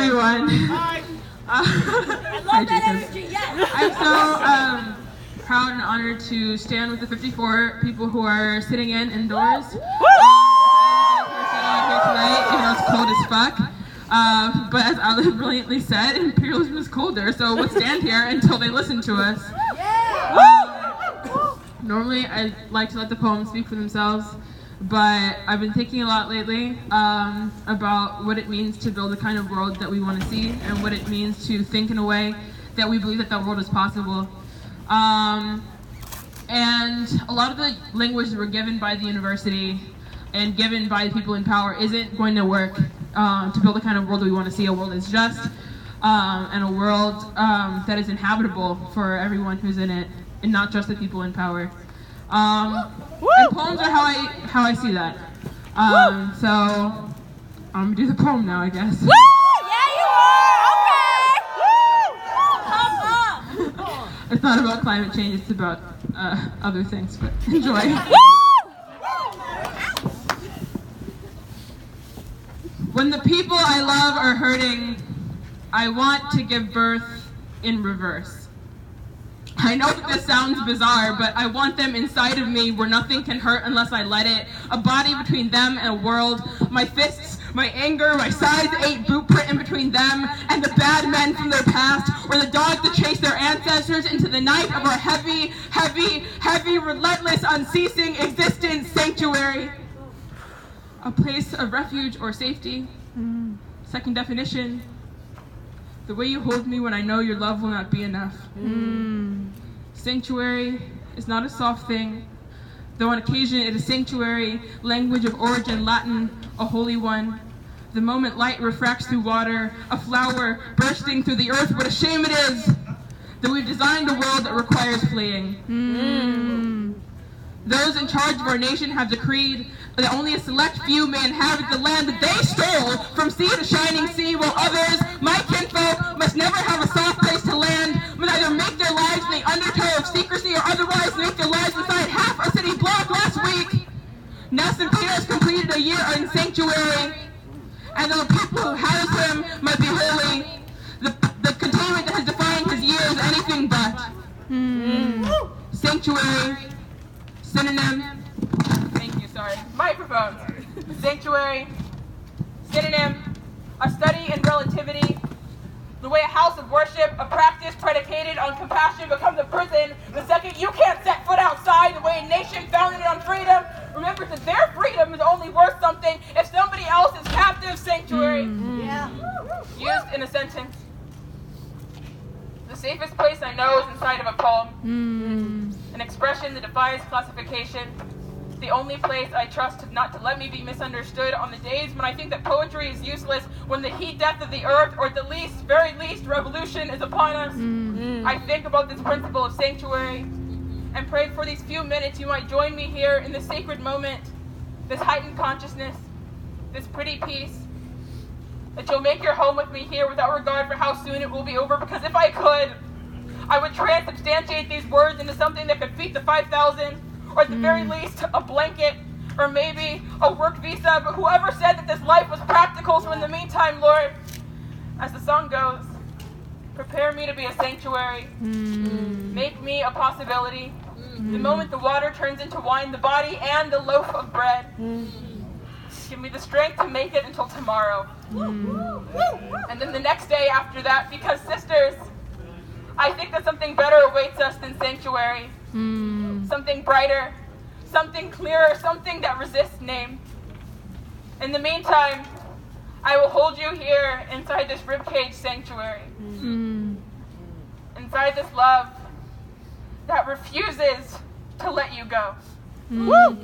everyone. Hi. I love that energy, yes. I'm so proud and honored to stand with the 54 people who are sitting indoors. Here tonight, even though it's cold as fuck. But as Ali brilliantly said, imperialism is colder, so we'll stand here until they listen to us. Normally, I like to let the poems speak for themselves, but I've been thinking a lot lately about what it means to build the kind of world that we want to see, and what it means to think in a way that we believe that that world is possible. And a lot of the language that we're given by the university and given by the people in power isn't going to work to build the kind of world that we want to see. A world that's just, and a world that is inhabitable for everyone who's in it, and not just the people in power. And poems are how I see that. So I'm gonna do the poem now, I guess. Woo! Yeah, you were. Okay. Woo! Come on. It's not about climate change, it's about other things, but enjoy. When the people I love are hurting, I want to give birth in reverse. I know that this sounds bizarre, but I want them inside of me where nothing can hurt unless I let it. A body between them and a world. My fists, my anger, my size 8 boot print in between them and the bad men from their past, or the dogs that chase their ancestors into the night of our heavy, heavy, heavy, relentless, unceasing existence sanctuary. A place of refuge or safety. Second definition. The way you hold me when I know your love will not be enough. Sanctuary is not a soft thing, though on occasion it is sanctuary, language of origin Latin, a holy one. The moment light refracts through water, a flower bursting through the earth, what a shame it is that we've designed a world that requires fleeing. Those in charge of our nation have decreed that only a select few may inhabit the land that they stole from sea to shining sea, while others, my kinfolk, must never have a soft place to land, must either make their lives in the undertow of secrecy or otherwise make their lives inside half a city block. Last week, Nelson Pierce completed a year in sanctuary, and the people who house him might be holy. The containment that has defined his year is anything but. Sanctuary, synonym, thank you, sorry, microphone. Sanctuary, synonym, a study in relativity, the way a house of worship, a practice predicated on compassion, becomes a prison the second you can't set foot outside, the way a nation founded on freedom remembers that their freedom is only worth something if somebody else is captive. Sanctuary, used in a sentence. The safest place I know is inside of a poem, an expression that defies classification. The only place I trust not to let me be misunderstood on the days when I think that poetry is useless, when the heat death of the earth, or at the least, very least, revolution is upon us. I think about this principle of sanctuary and pray for these few minutes you might join me here in this sacred moment, this heightened consciousness, this pretty peace, that you'll make your home with me here without regard for how soon it will be over, because if I could, I would transubstantiate these words into something that could feed the 5,000, or at the very least, a blanket, or maybe a work visa, but whoever said that this life was practical, so in the meantime, Lord, as the song goes, prepare me to be a sanctuary, make me a possibility, the moment the water turns into wine, the body and the loaf of bread, give me the strength to make it until tomorrow, and then the next day after that, because sisters, I think that something better awaits us than sanctuary. Something brighter, something clearer, something that resists name. In the meantime, I will hold you here inside this ribcage sanctuary. Inside this love that refuses to let you go. Woo!